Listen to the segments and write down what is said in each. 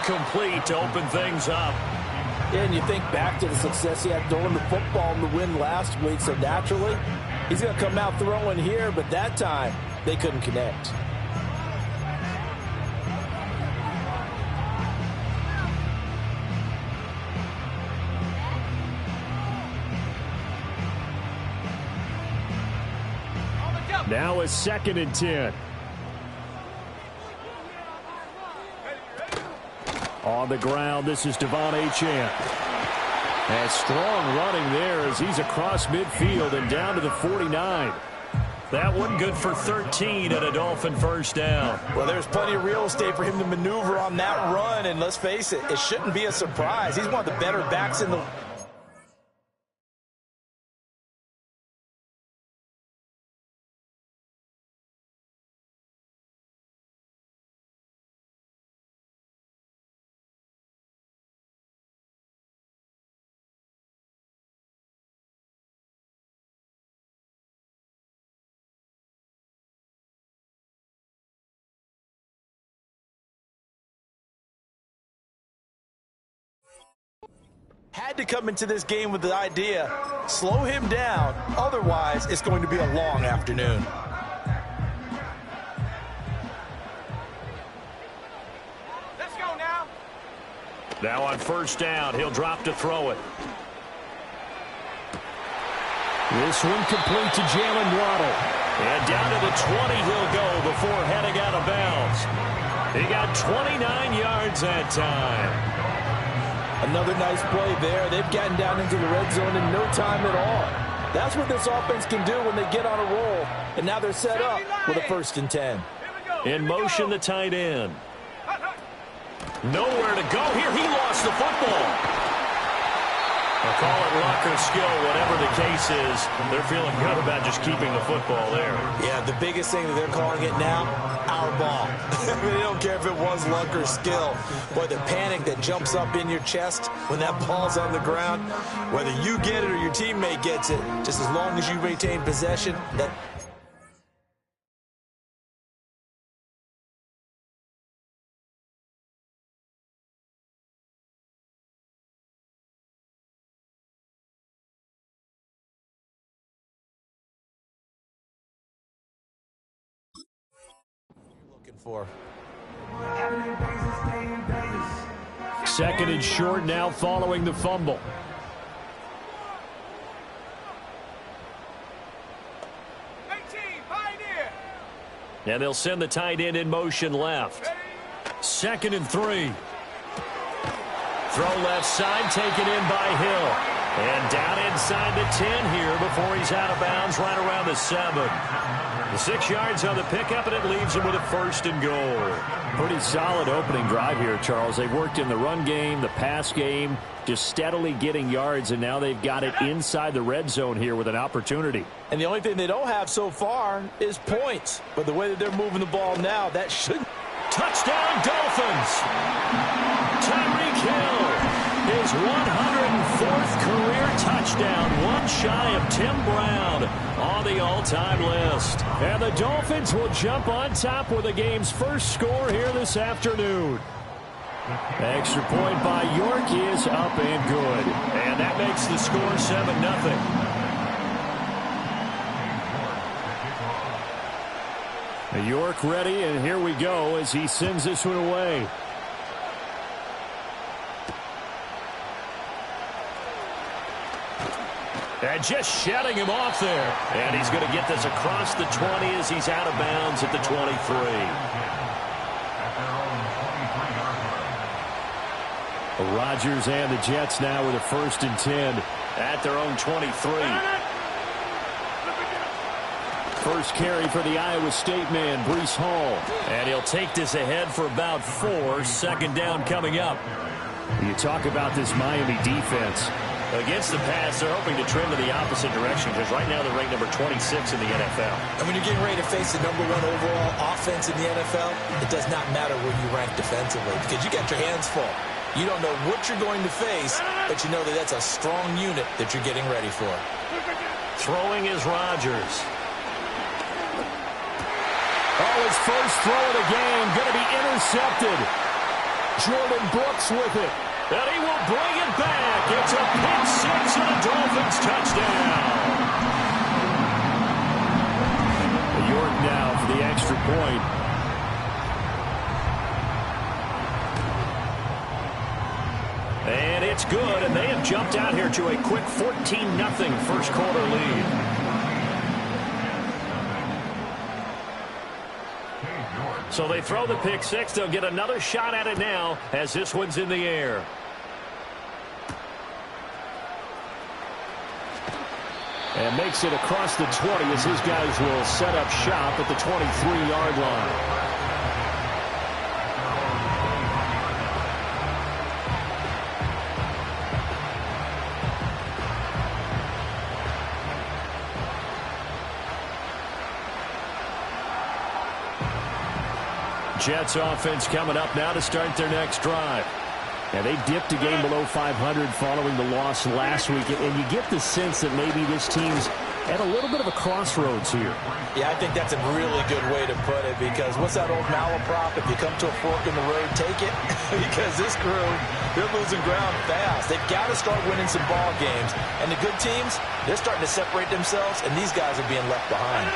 incomplete to open things up. Yeah, and you think back to the success he had throwing the football in the win last week, so naturally, he's going to come out throwing here, but that time, they couldn't connect. Now a 2nd and 10. On the ground, this is Devon Achane. And strong running there as he's across midfield and down to the 49. That one good for 13 and a Dolphin first down. Well, there's plenty of real estate for him to maneuver on that run, and let's face it, it shouldn't be a surprise. He's one of the better backs in the had to come into this game with the idea, slow him down, otherwise it's going to be a long afternoon. Let's go now. Now on first down, he'll drop to throw it. This one complete to Jalen Waddle. And down to the 20 he'll go before heading out of bounds. He got 29 yards that time. Another nice play there. They've gotten down into the red zone in no time at all. That's what this offense can do when they get on a roll. And now they're set up with a 1st and 10. In motion, the tight end. Nowhere to go here. He lost the football. They'll call it luck or skill, whatever the case is. They're feeling good about just keeping the football there. Yeah, the biggest thing that they're calling it now, our ball. They don't care if it was luck or skill. Boy, the panic that jumps up in your chest when that ball's on the ground, whether you get it or your teammate gets it, just as long as you retain possession, that... for. 2nd and short now following the fumble. And they'll send the tight end in motion left. 2nd and 3. Throw left side, taken in by Hill. And down inside the 10 here before he's out of bounds right around the 7. The 6 yards on the pickup, and it leaves him with a 1st and goal. Pretty solid opening drive here, Charles. They worked in the run game, the pass game, just steadily getting yards, and now they've got it inside the red zone here with an opportunity. And the only thing they don't have so far is points. But the way that they're moving the ball now, that should... Touchdown, Dolphins! Tyreek Hill, his 104th career touchdown, one shy of Tim Brown on the all-time list. And the Dolphins will jump on top with the game's first score here this afternoon. Extra point by York is up and good. And that makes the score 7-0. York ready, and here we go as he sends this one away. And just shutting him off there. And he's going to get this across the 20 as he's out of bounds at the 23. Rodgers and the Jets now with a 1st and 10 at their own 23. First carry for the Iowa State man, Breece Hall. And he'll take this ahead for about 4. 2nd down coming up. You talk about this Miami defense. Against the pass, they're hoping to trend to the opposite direction because right now they're ranked number 26 in the NFL. And when you're getting ready to face the #1 overall offense in the NFL, it does not matter where you rank defensively because you got your hands full. You don't know what you're going to face, but you know that that's a strong unit that you're getting ready for. Throwing is Rodgers. Oh, his first throw of the game going to be intercepted. Jordan Brooks with it. And he will bring it back. It's a pick six and a Dolphins touchdown. York now for the extra point. And it's good, and they have jumped out here to a quick 14-0 first quarter lead. So they throw the pick six. They'll get another shot at it now as this one's in the air. And makes it across the 20 as his guys will set up shop at the 23-yard line. Jets offense coming up now to start their next drive. And they dipped a game below 500 following the loss last week. And you get the sense that maybe this team's at a little bit of a crossroads here. Yeah, I think that's a really good way to put it, because what's that old malaprop? If you come to a fork in the road, take it. Because this crew, they're losing ground fast. They've got to start winning some ball games. And the good teams, they're starting to separate themselves, and these guys are being left behind.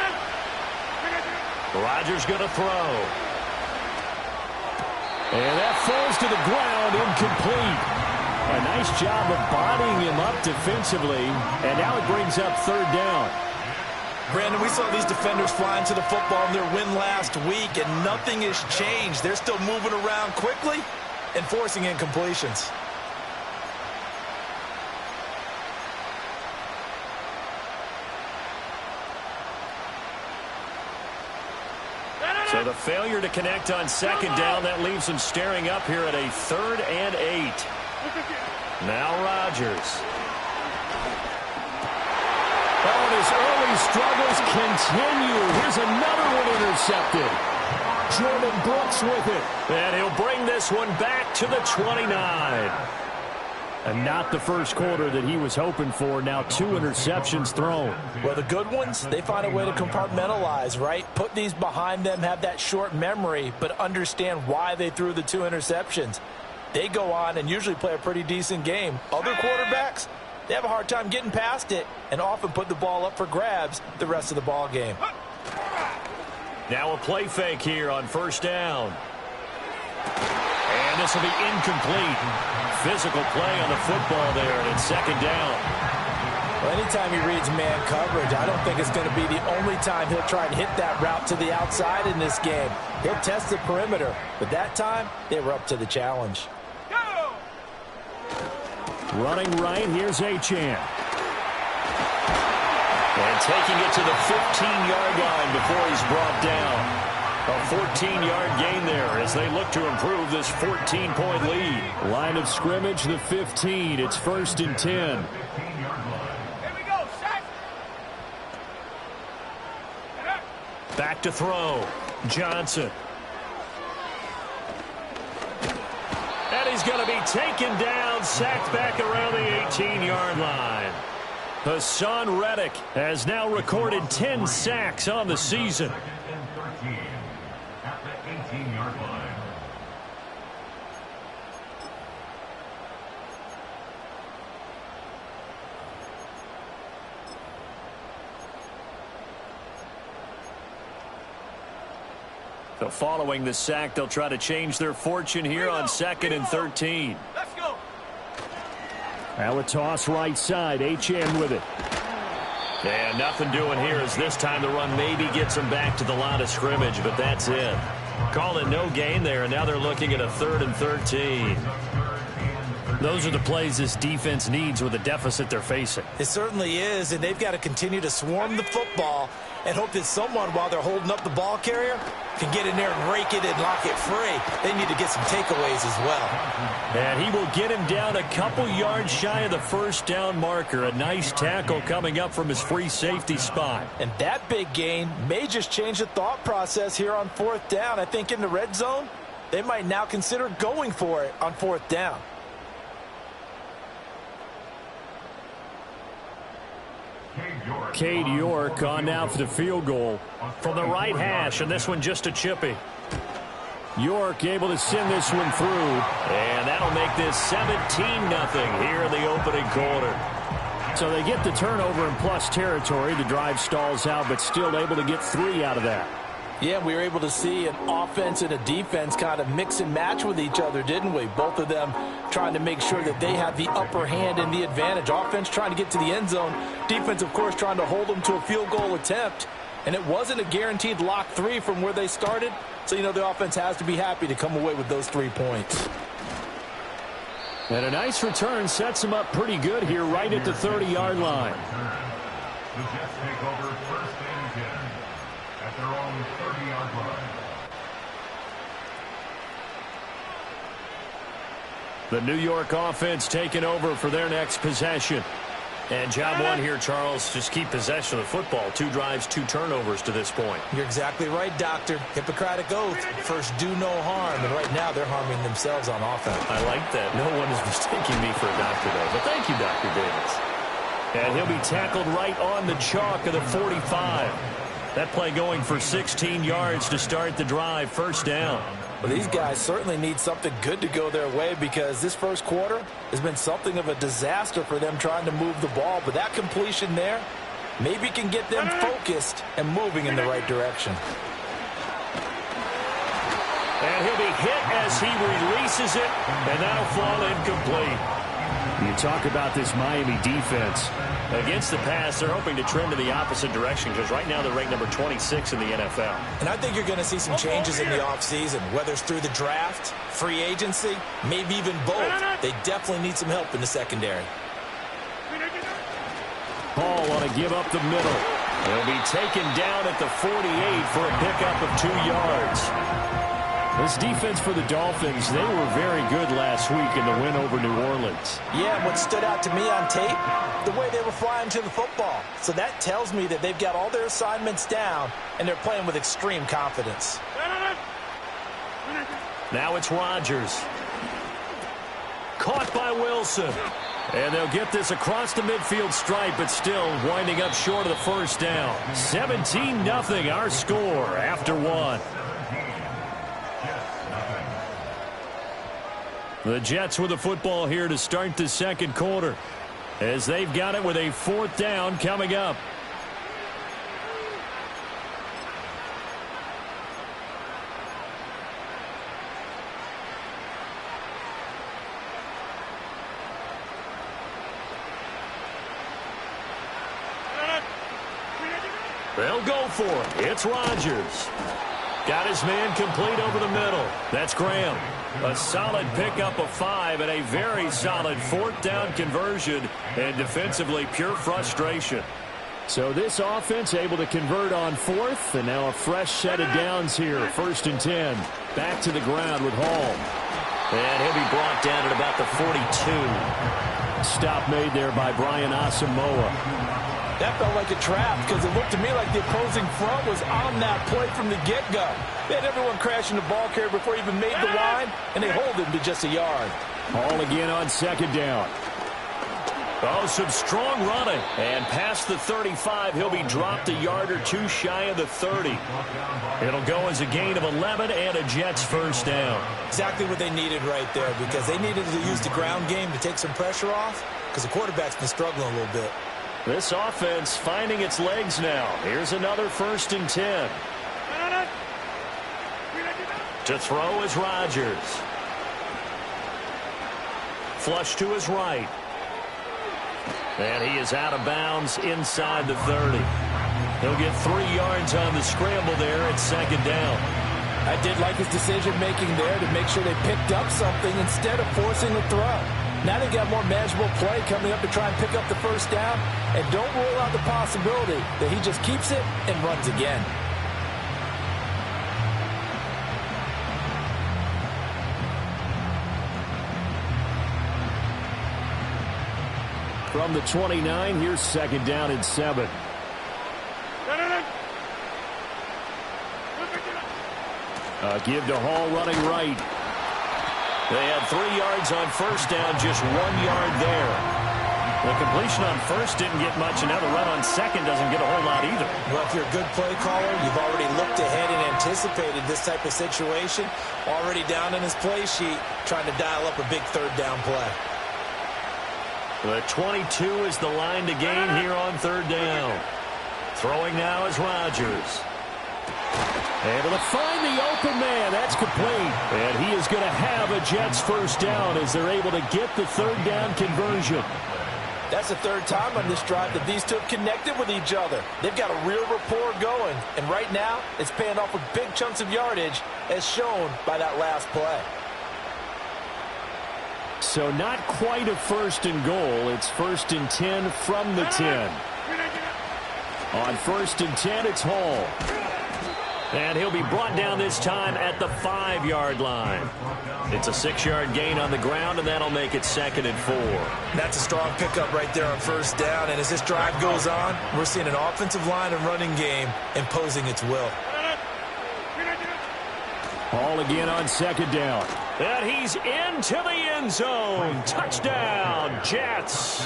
Rodgers going to throw. And that falls to the ground, incomplete. A nice job of bodying him up defensively, and now it brings up third down. Brandon, we saw these defenders flying to the football in their win last week, and nothing has changed. They're still moving around quickly and forcing incompletions. So the failure to connect on second down, that leaves them staring up here at a 3rd and 8. Now Rodgers. Oh, and his early struggles continue. Here's another one intercepted. Jordan Brooks with it. And he'll bring this one back to the 29. And not the first quarter that he was hoping for. Now 2 interceptions thrown. Well, the good ones, they find a way to compartmentalize, right? Put these behind them, have that short memory, but understand why they threw the 2 interceptions. They go on and usually play a pretty decent game. Other quarterbacks, they have a hard time getting past it and often put the ball up for grabs the rest of the ball game. Now a play fake here on first down. And this will be incomplete. Physical play on the football there, and it's second down. Well, anytime he reads man coverage, I don't think it's going to be the only time he'll try and hit that route to the outside in this game. He'll test the perimeter, but that time they were up to the challenge. Running right, here's Achane. And taking it to the 15-yard line before he's brought down. A 14-yard gain there as they look to improve this 14-point lead. Line of scrimmage, the 15. It's 1st and 10. Here we go, set. Back to throw. Johnson. And he's going to be taken down, sacked back around the 18-yard line. Hassan Reddick has now recorded 10 sacks on the season. So following the sack, they'll try to change their fortune here on 2nd and 13. Let's go. Now a toss right side. Achane with it. Yeah, nothing doing here as this time the run maybe gets them back to the line of scrimmage, but that's it. Call it no gain there, and now they're looking at a 3rd and 13. Those are the plays this defense needs with the deficit they're facing. It certainly is, and they've got to continue to swarm the football and hope that someone, while they're holding up the ball carrier, can get in there and rake it and lock it free. They need to get some takeaways as well. And he will get him down a couple yards shy of the first down marker. A nice tackle coming up from his free safety spot. And that big gain may just change the thought process here on 4th down. I think in the red zone, they might now consider going for it on 4th down. Cade York on now for the field goal. From the right hash, and this one just a chippy. York able to send this one through. And that'll make this 17-0 here in the opening quarter. So they get the turnover in plus territory. The drive stalls out, but still able to get 3 out of that. Yeah, we were able to see an offense and a defense kind of mix and match with each other, didn't we? Both of them trying to make sure that they have the upper hand and the advantage. Offense trying to get to the end zone. Defense, of course, trying to hold them to a field goal attempt. And it wasn't a guaranteed lock 3 from where they started. So, you know, the offense has to be happy to come away with those 3 points. And a nice return sets them up pretty good here right at the 30-yard line. The Jets take over first and 10 at their own 30-yard line. The New York offense taking over for their next possession. And job 1 here, Charles, just keep possession of the football. 2 drives, 2 turnovers to this point. You're exactly right, Doctor. Hippocratic oath. First, do no harm. And right now, they're harming themselves on offense. I like that. No one is mistaking me for a doctor, though. But thank you, Dr. Davis. And he'll be tackled right on the chalk of the 45. That play going for 16 yards to start the drive. First down. Well, these guys certainly need something good to go their way because this first quarter has been something of a disaster for them trying to move the ball. But that completion there maybe can get them focused and moving in the right direction. And he'll be hit as he releases it, and that'll fall incomplete. You talk about this Miami defense. Against the pass, they're hoping to trend in the opposite direction because right now they're ranked number 26 in the NFL. And I think you're going to see some changes in the offseason, whether it's through the draft, free agency, maybe even both. They definitely need some help in the secondary. Hall want to give up the middle. He'll be taken down at the 48 for a pickup of 2 yards. This defense for the Dolphins, they were very good last week in the win over New Orleans. Yeah, and what stood out to me on tape, the way they were flying to the football. So that tells me that they've got all their assignments down, and they're playing with extreme confidence. Now it's Rodgers. Caught by Wilson. And they'll get this across the midfield stripe, but still winding up short of the first down. 17-0 our score after 1. The Jets with the football here to start the second quarter as they've got it with a 4th down coming up. They'll go for it. It's Rodgers. Got his man complete over the middle. That's Graham. A solid pickup of 5 and a very solid 4th down conversion, and defensively pure frustration. So this offense able to convert on 4th, and now a fresh set of downs here. 1st and 10. Back to the ground with Hall. And he'll be brought down at about the 42. Stop made there by Brian Asamoah. That felt like a trap because it looked to me like the opposing front was on that play from the get-go. They had everyone crashing the ball carrier before he even made the line, and they hold him to just a yard. Hall again on 2nd down. Oh, some strong running. And past the 35, he'll be dropped a yard or 2 shy of the 30. It'll go as a gain of 11 and a Jets first down. Exactly what they needed right there because they needed to use the ground game to take some pressure off because the quarterback's been struggling a little bit. This offense finding its legs now. Here's another 1st and 10. To throw is Rodgers. Flush to his right. And he is out of bounds inside the 30. He'll get 3 yards on the scramble there at 2nd down. I did like his decision-making there to make sure they picked up something instead of forcing a throw. Now they got more manageable play coming up to try and pick up the first down. And don't rule out the possibility that he just keeps it and runs again. From the 29, here's 2nd down and 7. Give to Hall running right. They had 3 yards on first down, just 1 yard there. The completion on first didn't get much, and now the run on second doesn't get a whole lot either. Well, if you're a good play caller, you've already looked ahead and anticipated this type of situation. Already down in his play sheet, trying to dial up a big third down play. The 22 is the line to gain here on third down. Throwing now is Rodgers. Able to find the open man. That's complete. And he is going to have a Jets first down as they're able to get the third down conversion. That's the third time on this drive that these two have connected with each other. They've got a real rapport going. And right now, it's paying off with big chunks of yardage, as shown by that last play. So not quite a first and goal. It's first and 10 from the 10. On first and 10, it's Hall. And he'll be brought down this time at the 5-yard line. It's a 6-yard gain on the ground, and that'll make it 2nd and 4. That's a strong pickup right there on first down. And as this drive goes on, we're seeing an offensive line and running game imposing its will. Hall again on 2nd down. And he's into the end zone. Touchdown, Jets.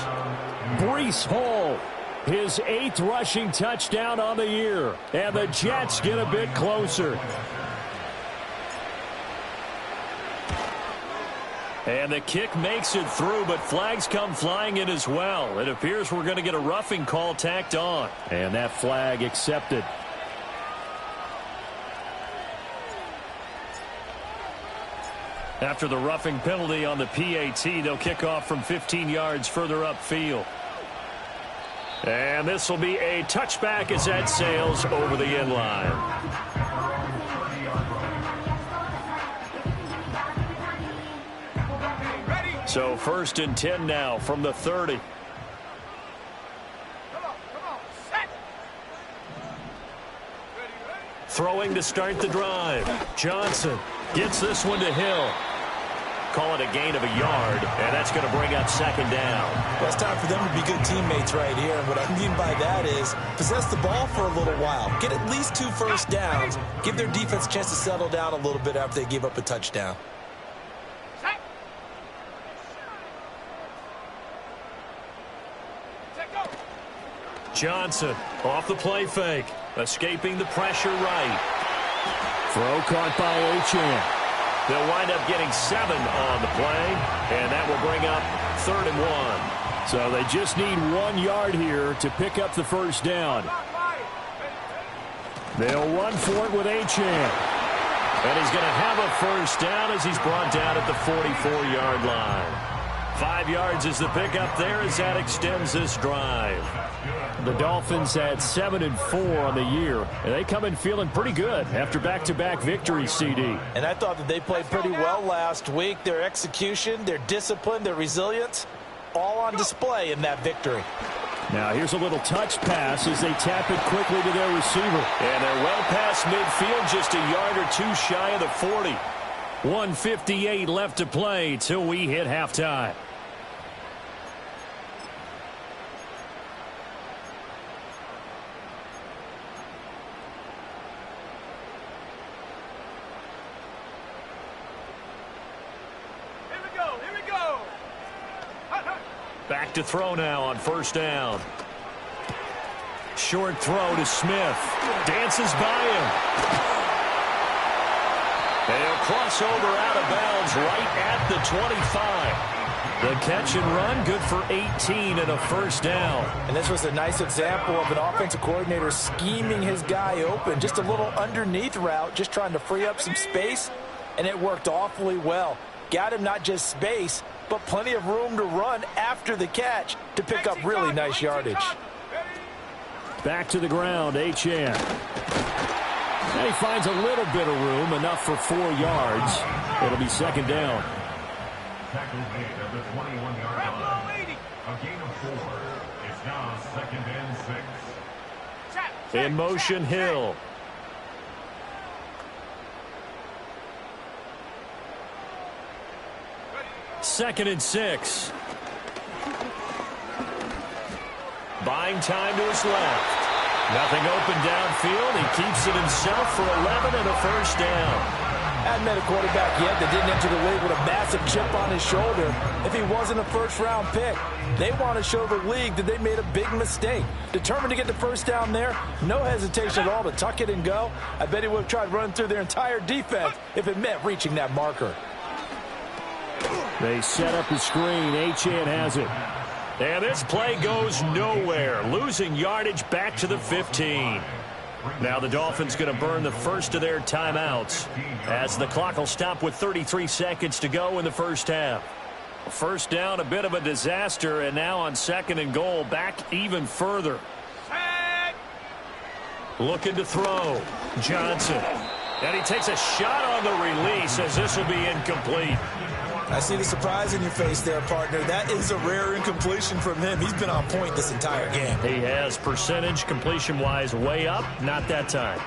Breece Hall, his 8th rushing touchdown on the year. And the Jets get a bit closer. And the kick makes it through, but flags come flying in as well. It appears we're going to get a roughing call tacked on. And that flag accepted. After the roughing penalty on the PAT, they'll kick off from 15 yards further upfield. And this will be a touchback as that sails over the end line. So first and 10 now from the 30. Throwing to start the drive. Johnson gets this one to Hill. Call it a gain of a yard, and that's going to bring up 2nd down. Well, it's time for them to be good teammates right here. And what I mean by that is possess the ball for a little while. Get at least 2 first downs. Give their defense a chance to settle down a little bit after they give up a touchdown. Johnson off the play fake. Escaping the pressure right. Throw caught by Achane. They'll wind up getting 7 on the play, and that will bring up 3rd and 1. So they just need 1 yard here to pick up the first down. They'll run for it with Achane. And he's going to have a first down as he's brought down at the 44-yard line. 5 yards is the pickup there as that extends this drive. The Dolphins had 7 and 4 on the year, and they come in feeling pretty good after back-to-back victories, CD. And I thought that they played pretty well last week. Their execution, their discipline, their resilience, all on display in that victory. Now here's a little touch pass as they tap it quickly to their receiver. And they're well past midfield, just a yard or 2 shy of the 40. 1:58 left to play till we hit halftime. Back to throw now on first down. Short throw to Smith. Dances by him. They'll cross over out of bounds right at the 25. The catch and run, good for 18 and a first down. And this was a nice example of an offensive coordinator scheming his guy open. Just a little underneath route, just trying to free up some space, and it worked awfully well. Got him not just space, but plenty of room to run after the catch to pick up really nice yardage. Back to the ground, Achane. And he finds a little bit of room, enough for 4 yards. It'll be 2nd down. Tackle made at the 21-yard line. A gain of 4. It's now 2nd and 6. In motion, Hill. Second and 6. Buying time to his left. Nothing open downfield. He keeps it himself for 11 and a first down. I hadn't met a quarterback yet that didn't enter the league with a massive chip on his shoulder if he wasn't a first-round pick. They want to show the league that they made a big mistake. Determined to get the first down there, no hesitation at all to tuck it and go. I bet he would have tried running through their entire defense if it meant reaching that marker. They set up the screen. Achane has it. And this play goes nowhere. Losing yardage back to the 15. Now the Dolphins going to burn the first of their timeouts as the clock will stop with 33 seconds to go in the first half. First down, a bit of a disaster, and now on 2nd and goal, back even further. Looking to throw. Johnson. And he takes a shot on the release as this will be incomplete. I see the surprise in your face there, partner. That is a rare incompletion from him. He's been on point this entire game. He has percentage completion-wise way up. Not that time.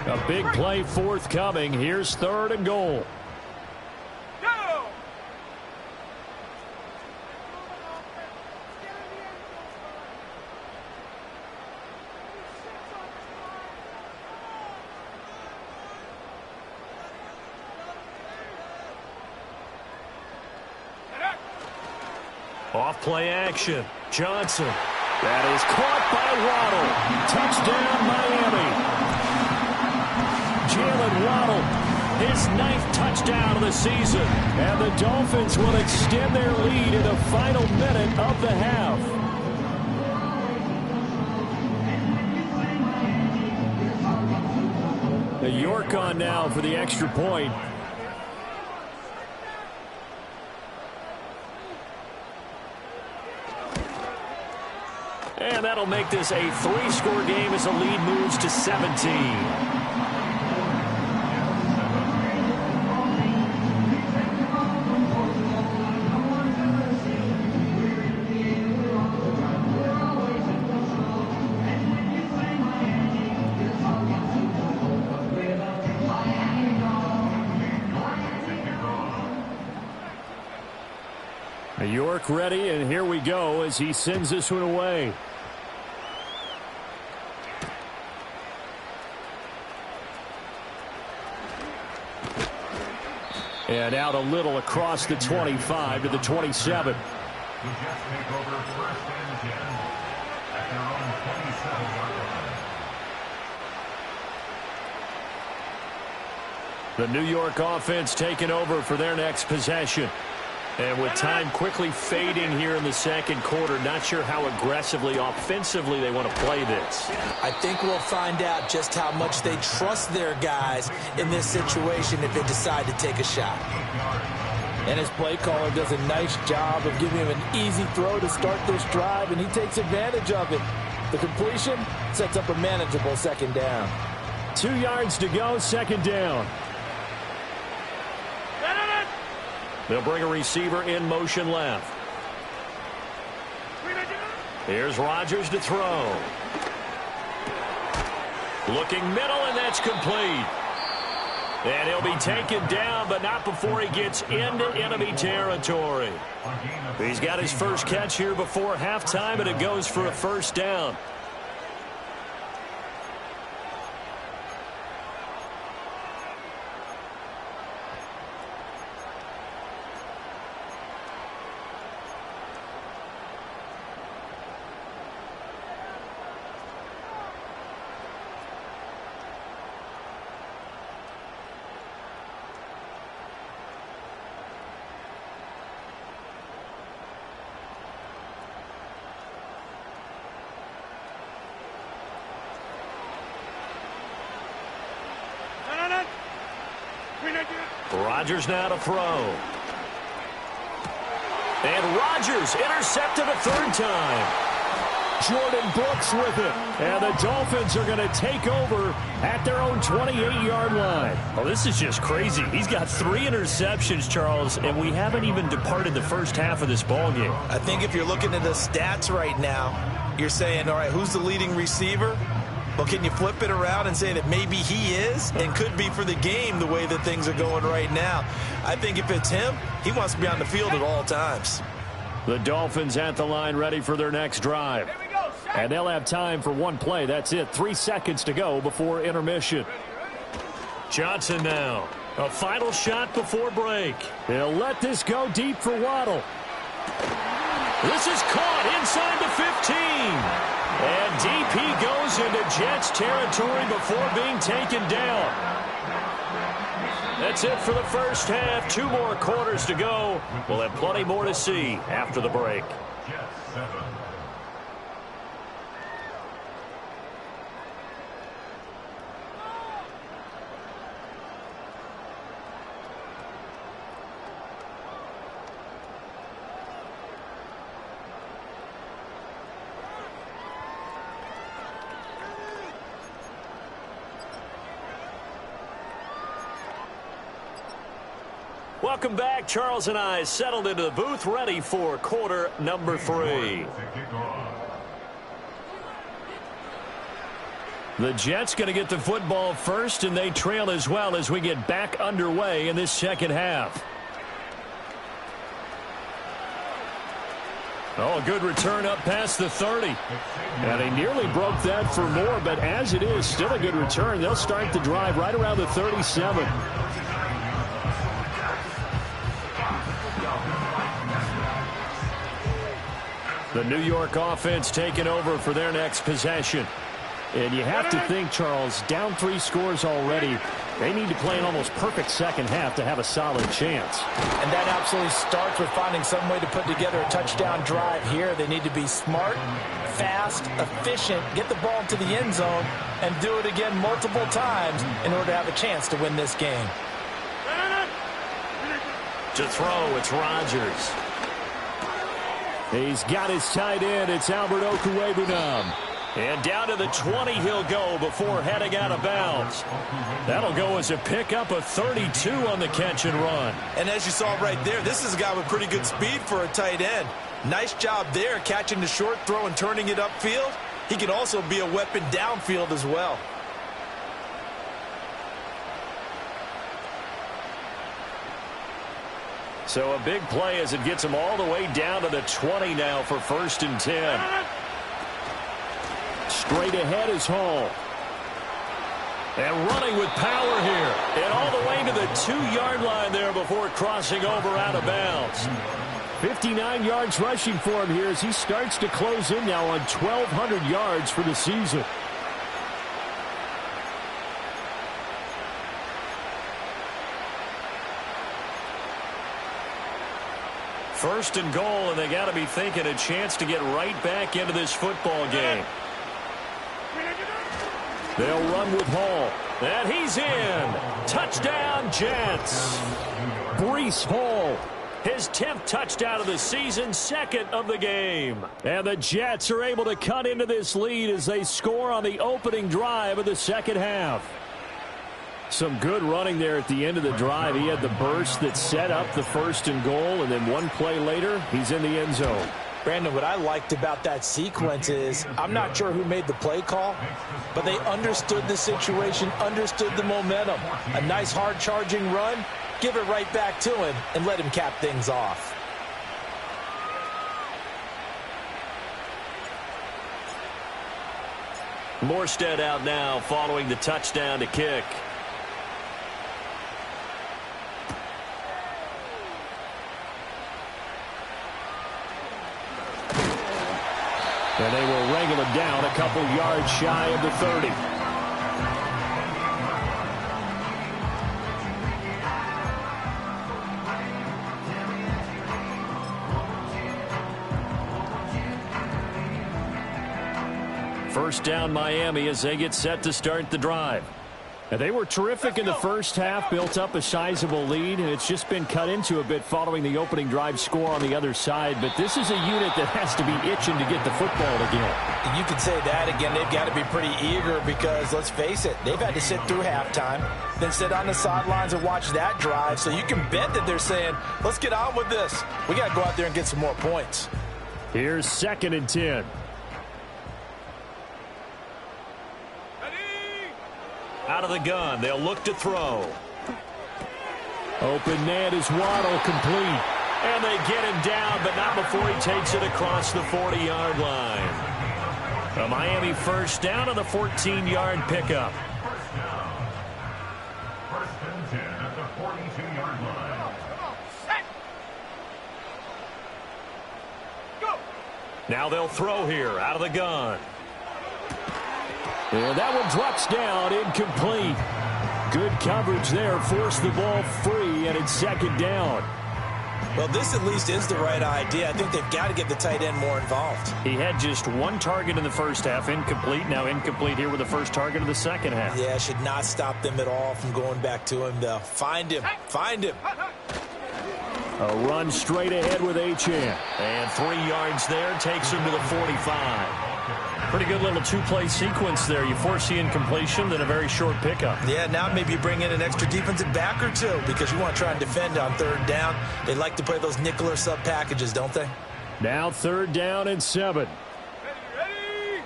A big play forthcoming. Here's 3rd and goal. Off play action. Johnson. That is caught by Waddle. Touchdown, Miami. Jalen Waddle, his 9th touchdown of the season. And the Dolphins will extend their lead in the final minute of the half. The York on now for the extra point. And that'll make this a 3-score game as the lead moves to 17. York ready, and here we go as he sends this one away. And out a little across the 25 to the 27. The Jets take over 1st and 10 at their own 27-yard line. The New York offense taking over for their next possession. And with time quickly fading here in the 2nd quarter, not sure how aggressively, offensively they want to play this. I think we'll find out just how much they trust their guys in this situation if they decide to take a shot. And his play caller does a nice job of giving him an easy throw to start this drive, and he takes advantage of it. The completion sets up a manageable 2nd down. 2 yards to go, 2nd down. They'll bring a receiver in motion left. Here's Rodgers to throw. Looking middle, and that's complete. And he'll be taken down, but not before he gets into enemy territory. He's got his first catch here before halftime, and it goes for a 1st down. Rodgers now to throw. And Rodgers intercepted a 3rd time. Jordan Brooks with it. And the Dolphins are going to take over at their own 28-yard line. Oh, this is just crazy. He's got 3 interceptions, Charles, and we haven't even departed the first half of this ballgame. I think if you're looking at the stats right now, you're saying, all right, who's the leading receiver? Well, can you flip it around and say that maybe he is and could be for the game the way that things are going right now? I think if it's him, he wants to be on the field at all times. The Dolphins at the line ready for their next drive. And they'll have time for one play. That's it. 3 seconds to go before intermission. Johnson now. A final shot before break. They'll let this go deep for Waddle. This is caught inside the 15. And DP goes into Jets territory before being taken down. That's it for the first half. 2 more quarters to go. We'll have plenty more to see after the break. Jets 7. Welcome back. Charles and I settled into the booth, ready for quarter number 3. The Jets going to get the football first, and they trail as well as we get back underway in this second half. Oh, a good return up past the 30. And he nearly broke that for more, but as it is, still a good return. They'll start the drive right around the 37. The New York offense taking over for their next possession. And you have to think, Charles, down 3 scores already. They need to play an almost perfect second half to have a solid chance. And that absolutely starts with finding some way to put together a touchdown drive here. They need to be smart, fast, efficient, get the ball into the end zone, and do it again multiple times in order to have a chance to win this game. To throw, it's Rodgers. He's got his tight end. It's Albert Okwuegbunam. And down to the 20 he'll go before heading out of bounds. That'll go as a pickup of 32 on the catch and run. And as you saw right there, this is a guy with pretty good speed for a tight end. Nice job there catching the short throw and turning it upfield. He can also be a weapon downfield as well. So a big play as it gets him all the way down to the 20 now for 1st and 10. Straight ahead is Hall. And running with power here. And all the way to the 2-yard line there before crossing over out of bounds. 59 yards rushing for him here as he starts to close in now on 1,200 yards for the season. First and goal, and they got to be thinking a chance to get right back into this football game. They'll run with Hall. And he's in. Touchdown, Jets. Breece Hall. His 10th touchdown of the season, 2nd of the game. And the Jets are able to cut into this lead as they score on the opening drive of the second half. Some good running there at the end of the drive. He had the burst that set up the 1st and goal, and then one play later, he's in the end zone. Brandon, what I liked about that sequence is I'm not sure who made the play call, but they understood the situation, understood the momentum. A nice hard charging run, give it right back to him, and let him cap things off. Morstead out now following the touchdown to kick. And they will wrangle it down a couple yards shy of the 30. First down Miami as they get set to start the drive. And they were terrific in the first half, built up a sizable lead, and it's just been cut into a bit following the opening drive score on the other side. But this is a unit that has to be itching to get the football again. You could say that again. They've got to be pretty eager because, let's face it, they've had to sit through halftime, then sit on the sidelines and watch that drive. So you can bet that they're saying, let's get on with this. We got to go out there and get some more points. Here's 2nd and 10. Out of the gun, they'll look to throw. Open man is Waddle, complete. And they get him down, but not before he takes it across the 40-yard line. A Miami first down on the 14-yard pickup. First and 10 at the 42-yard line. Now they'll throw here out of the gun. And that one drops down, incomplete. Good coverage there, forced the ball free, and it's second down. Well, this at least is the right idea. I think they've got to get the tight end more involved. He had just one target in the first half, incomplete. Now incomplete here with the first target of the second half. Yeah, should not stop them at all from going back to him, though. Find him. Find him. A run straight ahead with Achane. And 3 yards there takes him to the 45. Pretty good little two-play sequence there. You force the incompletion, then a very short pickup. Yeah, now maybe you bring in an extra defensive back or two because you want to try and defend on third down. They like to play those nickel or sub packages, don't they? Now third down and 7. Ready.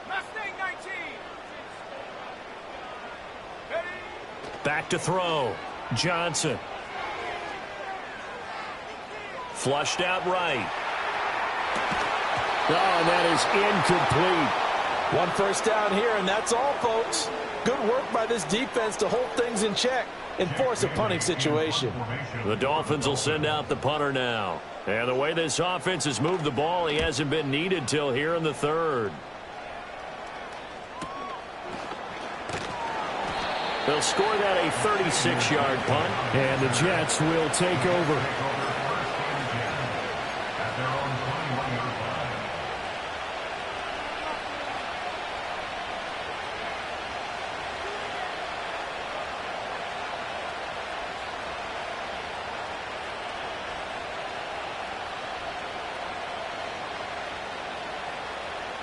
Mustang 19. Ready. Back to throw. Johnson. Flushed out right. Oh, and that is incomplete. One first down here, and that's all, folks. Good work by this defense to hold things in check and force a punting situation. The Dolphins will send out the punter now. And the way this offense has moved the ball, he hasn't been needed till here in the third. They'll score that a 36-yard punt. And the Jets will take over.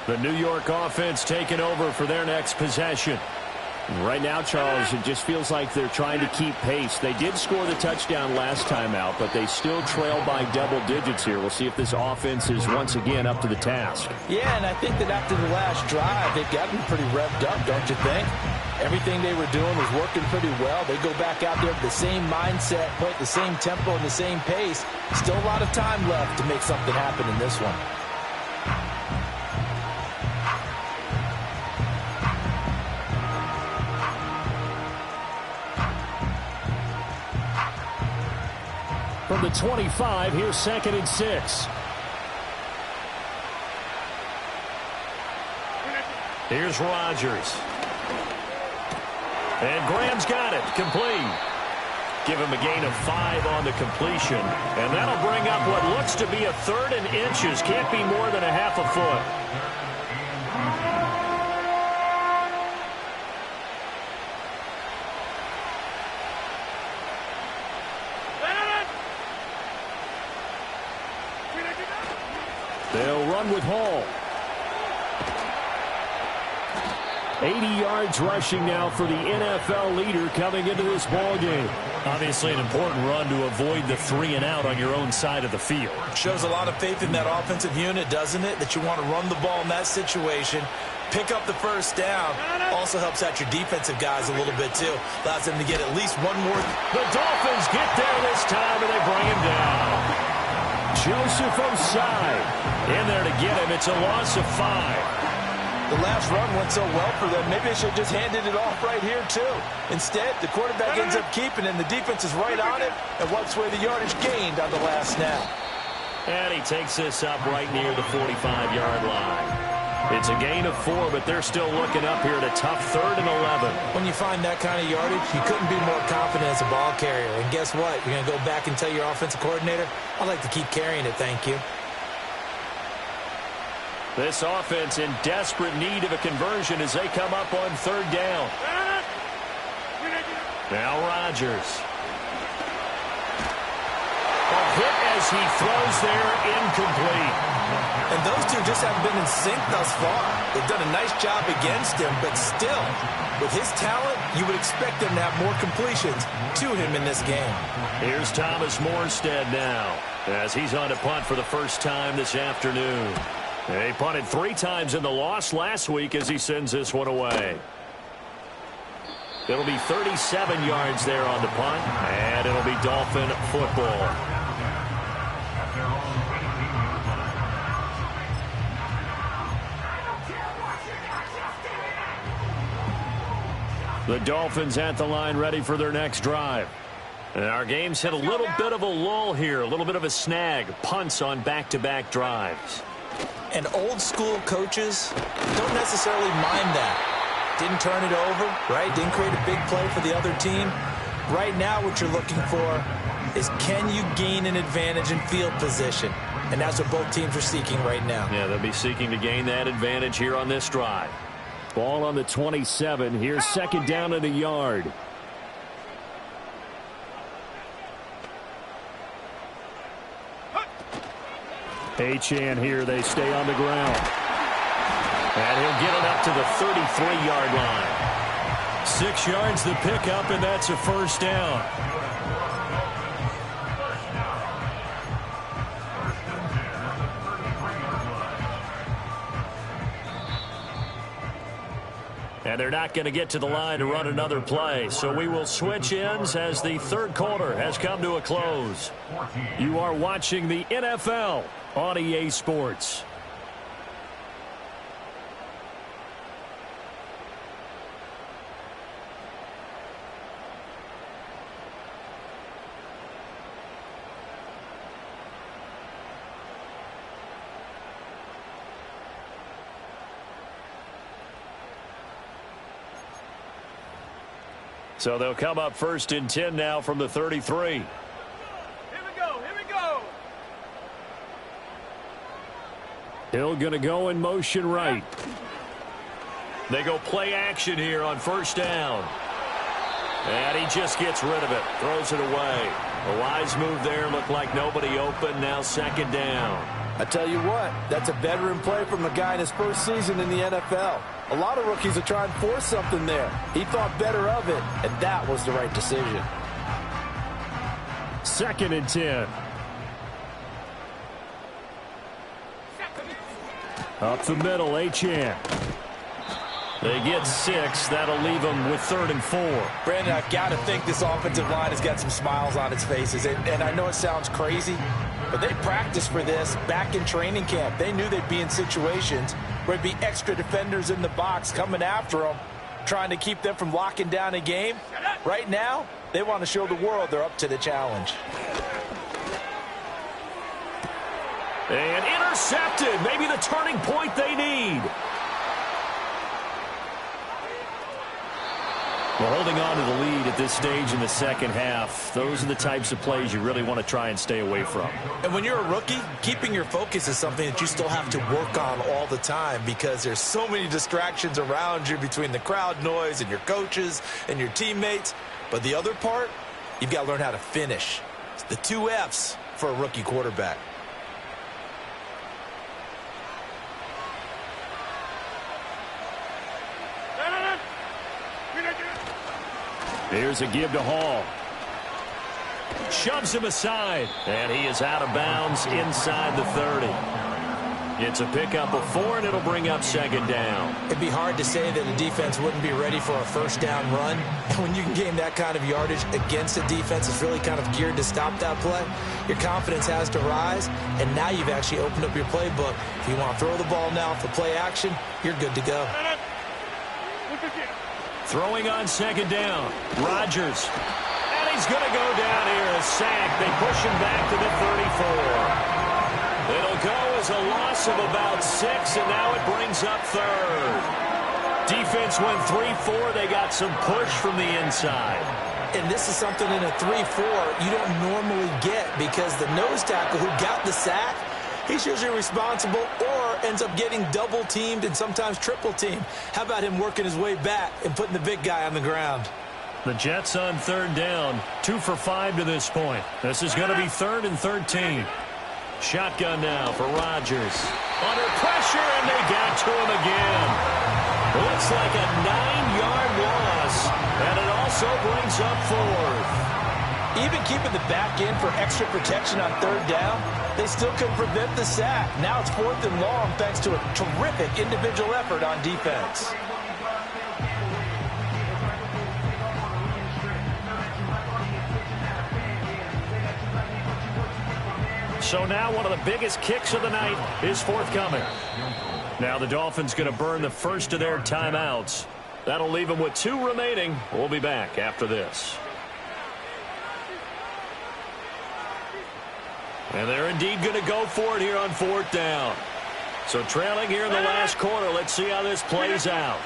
The New York offense taking over for their next possession. Right now, Charles, it just feels like they're trying to keep pace. They did score the touchdown last time out, but they still trail by double digits here. We'll see if this offense is once again up to the task. Yeah, and I think that after the last drive, they've gotten pretty revved up, don't you think? Everything they were doing was working pretty well. They go back out there with the same mindset, play at the same tempo and the same pace. Still a lot of time left to make something happen in this one. From the 25, here's second and 6. Here's Rodgers. And Graham's got it. Complete. Give him a gain of 5 on the completion. And that'll bring up what looks to be a third and inches. Can't be more than a half a foot. They'll run with Hall. 80 yards rushing now for the NFL leader coming into this ball game. Obviously an important run to avoid the 3 and out on your own side of the field. Shows a lot of faith in that offensive unit, doesn't it? That you want to run the ball in that situation. Pick up the first down. Also helps out your defensive guys a little bit, too. Allows them to get at least one more. The Dolphins get there this time, and they bring him down. Joseph Osai in there to get him. It's a loss of 5. The last run went so well for them. Maybe they should have just handed it off right here, too. Instead, the quarterback ends up keeping it, and the defense is right on it and wipes away the yardage gained on the last snap. And he takes this up right near the 45-yard line. It's a gain of 4, but they're still looking up here at a tough 3rd and 11. When you find that kind of yardage, you couldn't be more confident as a ball carrier. And guess what? You're going to go back and tell your offensive coordinator, I'd like to keep carrying it, thank you. This offense in desperate need of a conversion as they come up on 3rd down. Now Rodgers. A hit as he throws there, incomplete. And those two just haven't been in sync thus far. They've done a nice job against him, but still, with his talent, you would expect them to have more completions to him in this game. Here's Thomas Morstead now as he's on to punt for the first time this afternoon. He punted 3 times in the loss last week as he sends this one away. It'll be 37 yards there on the punt, and it'll be Dolphin football. The Dolphins at the line ready for their next drive. And our game's hit a little bit of a lull here, a little bit of a snag. Punts on back-to-back drives. And old school coaches don't necessarily mind that. Didn't turn it over, right? Didn't create a big play for the other team. Right now what you're looking for is, can you gain an advantage in field position? And that's what both teams are seeking right now. Yeah, they'll be seeking to gain that advantage here on this drive. Ball on the 27. Here's second down and a yard. Achane here. They stay on the ground. And he'll get it up to the 33-yard line. 6 yards the pickup, and that's a first down. And they're not going to get to the line to run another play. So we will switch ends as the third quarter has come to a close. You are watching the NFL on EA Sports. So they'll come up first and 10 now from the 33. Here we go. Here we go. Hill going to go in motion right. They go play action here on first down. And he just gets rid of it. Throws it away. A wise move there. Looked like nobody open. Now second down. I tell you what, that's a veteran play from a guy in his first season in the NFL. A lot of rookies are trying to force something there. He thought better of it, and that was the right decision. Second and 10. Up the middle, Achane. They get 6. That'll leave them with 3rd and 4. Brandon, I've got to think this offensive line has got some smiles on its faces. And I know it sounds crazy, but they practiced for this back in training camp. They knew they'd be in situations where there'd be extra defenders in the box coming after them, trying to keep them from locking down a game. Right now, they want to show the world they're up to the challenge. And intercepted. Maybe the turning point they need. Well, holding on to the lead at this stage in the second half, those are the types of plays you really want to try and stay away from. And when you're a rookie, keeping your focus is something that you still have to work on all the time, because there's so many distractions around you between the crowd noise and your coaches and your teammates. But the other part, you've got to learn how to finish. It's the 2 F's for a rookie quarterback. Here's a give to Hall. Shoves him aside. And he is out of bounds inside the 30. It's a pickup of 4, and it'll bring up second down. It'd be hard to say that a defense wouldn't be ready for a first down run. When you can gain that kind of yardage against a defense that's really kind of geared to stop that play, your confidence has to rise, and now you've actually opened up your playbook. If you want to throw the ball now for play action, you're good to go. Throwing on second down. Rodgers. And he's going to go down here. A sack. They push him back to the 34. It'll go as a loss of about 6, and now it brings up 3rd. Defense went 3-4. They got some push from the inside. And this is something in a 3-4 you don't normally get, because the nose tackle who got the sack, he's usually responsible or ends up getting double-teamed and sometimes triple-teamed. How about him working his way back and putting the big guy on the ground? The Jets on third down, 2 for 5 to this point. This is going to be 3rd and 13. Shotgun now for Rodgers. Under pressure, and they got to him again. Looks like a 9-yard loss, and it also brings up 4th. Even keeping the back end for extra protection on third down, they still couldn't prevent the sack. Now it's 4th and long thanks to a terrific individual effort on defense. So now one of the biggest kicks of the night is forthcoming. Now the Dolphins going to burn the first of their timeouts. That'll leave him with 2 remaining. We'll be back after this. And they're indeed going to go for it here on 4th down. So trailing here in the last quarter. Let's see how this plays out.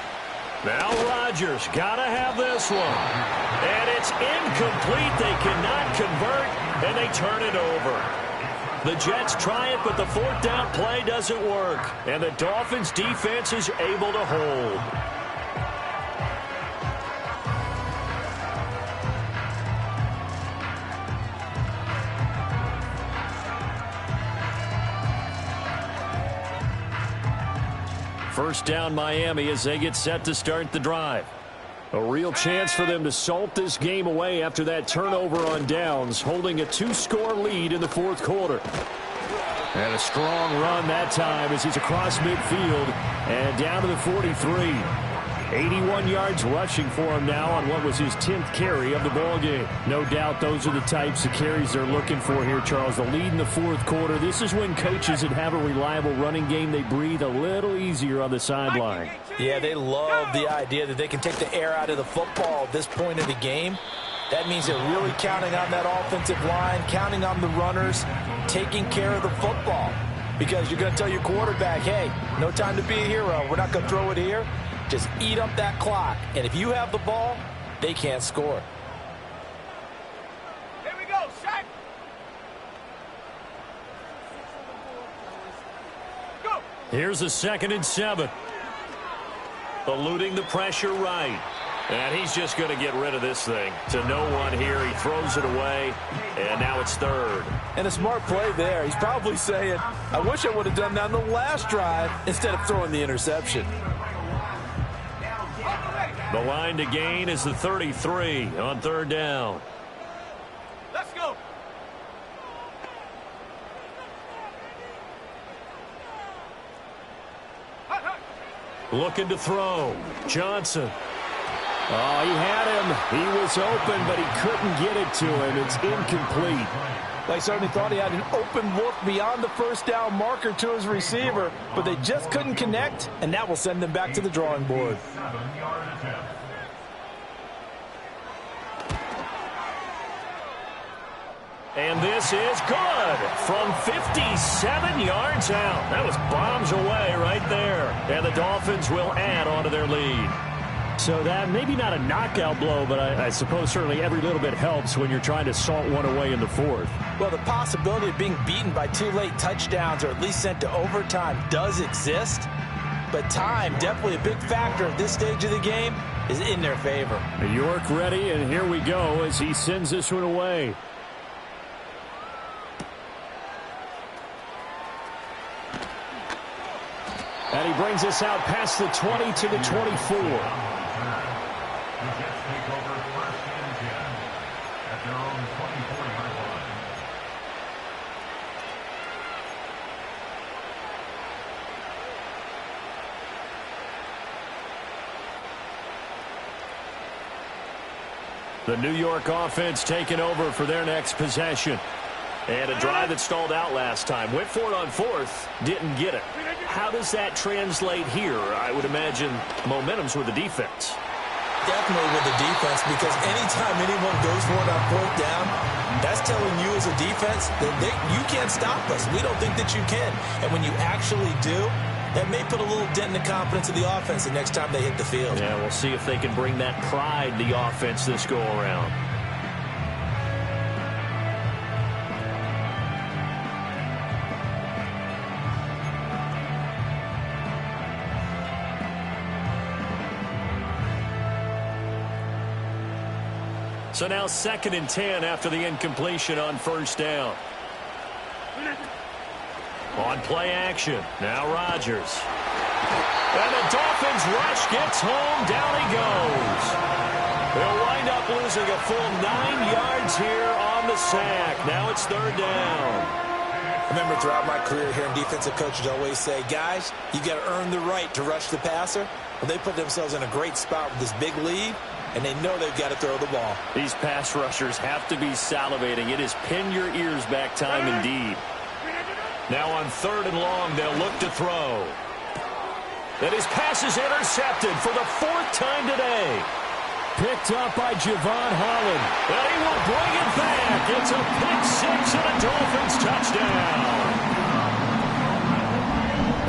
Now Rodgers got to have this one. And it's incomplete. They cannot convert, and they turn it over. The Jets try it, but the 4th down play doesn't work. And the Dolphins defense is able to hold. First down Miami as they get set to start the drive. A real chance for them to salt this game away after that turnover on downs, holding a 2-score lead in the 4th quarter. And a strong run that time as he's across midfield and down to the 43. 81 yards rushing for him now on what was his 10th carry of the ball game. No doubt those are the types of carries they're looking for here, Charles. The lead in the 4th quarter. This is when coaches that have a reliable running game, they breathe a little easier on the sideline. Yeah, they love the idea that they can take the air out of the football at this point of the game. That means they're really counting on that offensive line, counting on the runners, taking care of the football. Because you're going to tell your quarterback, hey, no time to be a hero. We're not going to throw it here. Just eat up that clock. And if you have the ball, they can't score. Here we go, Shaq. Go. Here's a 2nd and 7. Eluding the pressure right. And he's just going to get rid of this thing. To no one here. He throws it away. And now it's 3rd. And a smart play there. He's probably saying, I wish I would have done that on the last drive instead of throwing the interception. The line to gain is the 33 on 3rd down. Let's go. Looking to throw. Johnson. Oh, he had him. He was open, but he couldn't get it to him. It's incomplete. They certainly thought he had an open look beyond the 1st down marker to his receiver, but they just couldn't connect, and that will send them back to the drawing board. And this is good from 57 yards out. That was bombs away right there. And the Dolphins will add on to their lead. So that maybe not a knockout blow, but I suppose certainly every little bit helps when you're trying to salt one away in the 4th. Well, the possibility of being beaten by 2 late touchdowns or at least sent to overtime does exist. But time, definitely a big factor at this stage of the game, is in their favor. York ready, and here we go as he sends this one away. And he brings us out past the 20 to the 24. The New York offense taking over for their next possession. And a drive that stalled out last time. Went for it on 4th, didn't get it. How does that translate here? I would imagine momentum's with the defense. Definitely with the defense, because anytime anyone goes for it on 4th down, that's telling you as a defense that you can't stop us. We don't think that you can. And when you actually do, that may put a little dent in the confidence of the offense the next time they hit the field. Yeah, we'll see if they can bring that pride to the offense this go-around. So now 2nd and 10 after the incompletion on 1st down. On play action, now Rodgers. And the Dolphins rush gets home, down he goes. They'll wind up losing a full 9 yards here on the sack. Now it's 3rd down. Remember, throughout my career here in defensive coaches always say, guys, you got to earn the right to rush the passer. Well, they put themselves in a great spot with this big lead, and they know they've got to throw the ball. These pass rushers have to be salivating. It is pin your ears back time indeed. Now on 3rd and long, they'll look to throw. And his pass is intercepted for the 4th time today. Picked up by Javon Holland. And he will bring it back. It's a pick 6 and a Dolphins touchdown.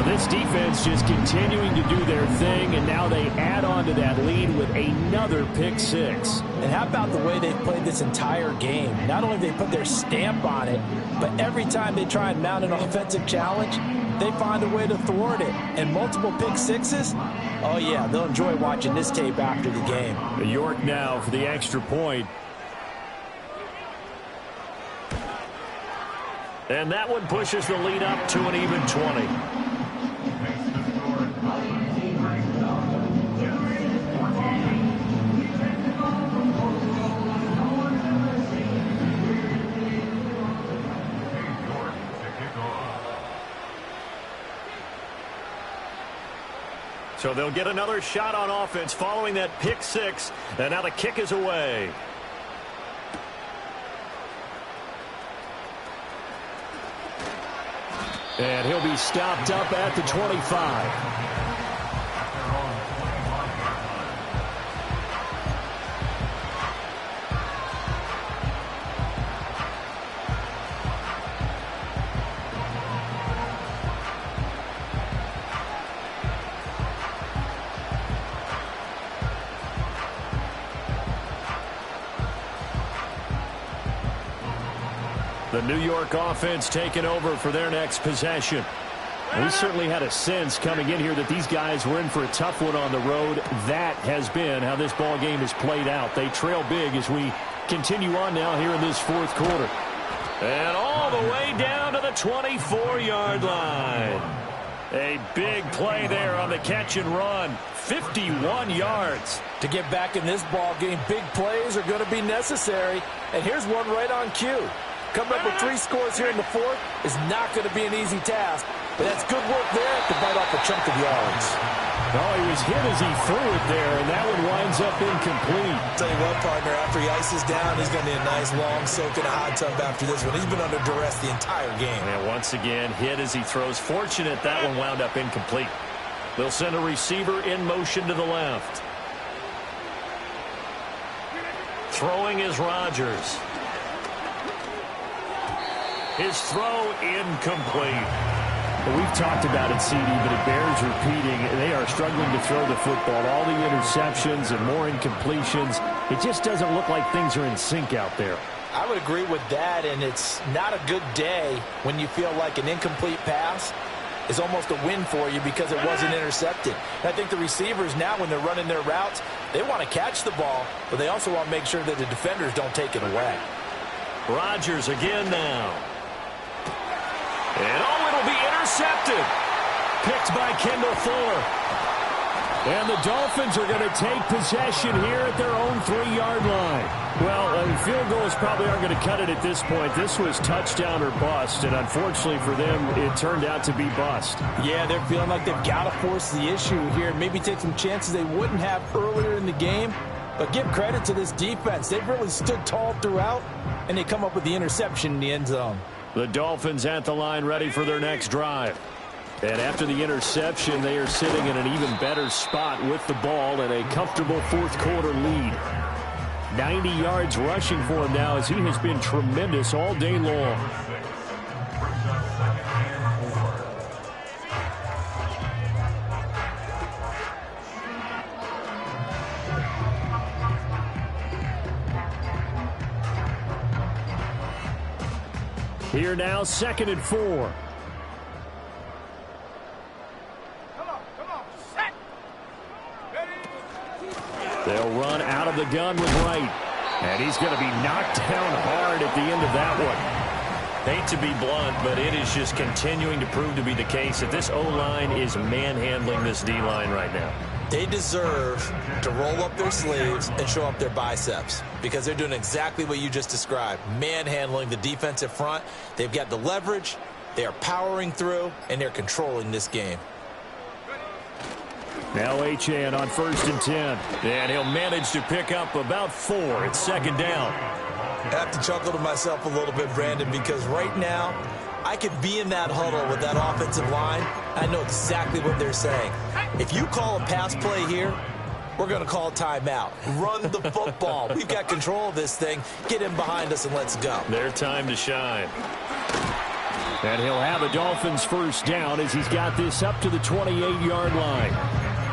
This defense just continuing to do their thing, and now they add on to that lead with another pick 6. And how about the way they've played this entire game? Not only have they put their stamp on it, but every time they try and mount an offensive challenge, they find a way to thwart it. And multiple pick 6s, oh yeah, they'll enjoy watching this tape after the game. York now for the extra point. And that one pushes the lead up to an even 20. So they'll get another shot on offense following that pick 6. And now the kick is away. And he'll be stopped up at the 25. The New York offense taking over for their next possession. We certainly had a sense coming in here that these guys were in for a tough one on the road. That has been how this ball game has played out. They trail big as we continue on now here in this 4th quarter. And all the way down to the 24-yard line. A big play there on the catch and run. 51 yards. To get back in this ball game, big plays are going to be necessary. And here's one right on cue. Coming up with 3 scores here in the 4th is not going to be an easy task. But that's good work there to bite off a chunk of yards. Oh, he was hit as he threw it there, and that one winds up incomplete. Tell you what, partner, after he ices down, he's going to need a nice long soak in a hot tub after this one. He's been under duress the entire game. And once again, hit as he throws. Fortunate that one wound up incomplete. They'll send a receiver in motion to the left. Throwing is Rodgers. His throw incomplete. Well, we've talked about it, CD, but it bears repeating. They are struggling to throw the football. All the interceptions and more incompletions. It just doesn't look like things are in sync out there. I would agree with that, and it's not a good day when you feel like an incomplete pass is almost a win for you because it wasn't intercepted. And I think the receivers now, when they're running their routes, they want to catch the ball, but they also want to make sure that the defenders don't take it away. Rodgers again now. And it'll be intercepted. Picked by Kendall Fuller. And the Dolphins are going to take possession here at their own 3-yard line. Well, field goals probably aren't going to cut it at this point. This was touchdown or bust, and unfortunately for them, it turned out to be bust. Yeah, they're feeling like they've got to force the issue here, maybe take some chances they wouldn't have earlier in the game. But give credit to this defense. They've really stood tall throughout, and they come up with the interception in the end zone. The Dolphins at the line ready for their next drive. And after the interception, they are sitting in an even better spot with the ball and a comfortable 4th quarter lead. 90 yards rushing for him now as he has been tremendous all day long. Here now, 2nd and 4. Come on, set. Ready. They'll run out of the gun with Wright. And he's going to be knocked down hard at the end of that one. Hate to be blunt, but it is just continuing to prove to be the case that this O-line is manhandling this D-line right now. They deserve to roll up their sleeves and show up their biceps because they're doing exactly what you just described, manhandling the defensive front. They've got the leverage, they are powering through, and they're controlling this game. Now Achane on 1st and 10. And he'll manage to pick up about 4. It's 2nd down. I have to chuckle to myself a little bit, Brandon, because right now I could be in that huddle with that offensive line, I know exactly what they're saying. If you call a pass play here, we're going to call timeout. Run the football. We've got control of this thing. Get him behind us and let's go. Their time to shine. And he'll have a Dolphins first down as he's got this up to the 28-yard line.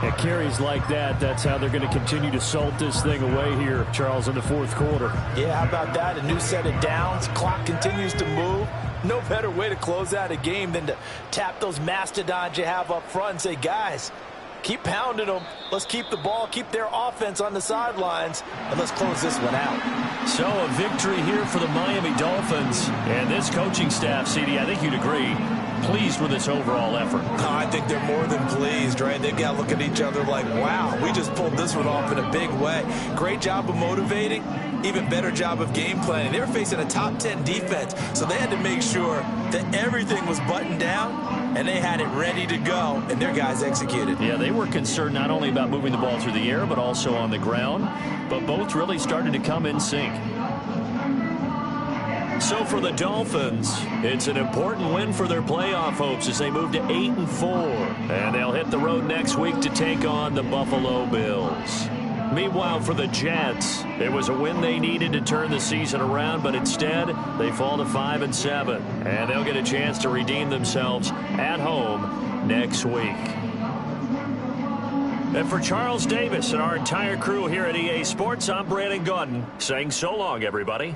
At carries like that, that's how they're going to continue to salt this thing away here, Charles, in the fourth quarter. Yeah, how about that? A new set of downs. Clock continues to move. No better way to close out a game than to tap those mastodons you have up front and say, guys, keep pounding them. Let's keep the ball, keep their offense on the sidelines, and let's close this one out. So a victory here for the Miami Dolphins. And this coaching staff, CD, I think you'd agree, pleased with this overall effort. I think they're more than pleased, right? They've got to look at each other like, wow, we just pulled this one off in a big way. Great job of motivating. Even better job of game planning. They were facing a top 10 defense, so they had to make sure that everything was buttoned down, and they had it ready to go, and their guys executed. Yeah, they were concerned not only about moving the ball through the air, but also on the ground, but both really started to come in sync. So for the Dolphins, it's an important win for their playoff hopes as they move to 8-4, and they'll hit the road next week to take on the Buffalo Bills. Meanwhile, for the Jets, it was a win they needed to turn the season around, but instead, they fall to 5-7, and they'll get a chance to redeem themselves at home next week. And for Charles Davis and our entire crew here at EA Sports, I'm Brandon Gaudin saying so long, everybody.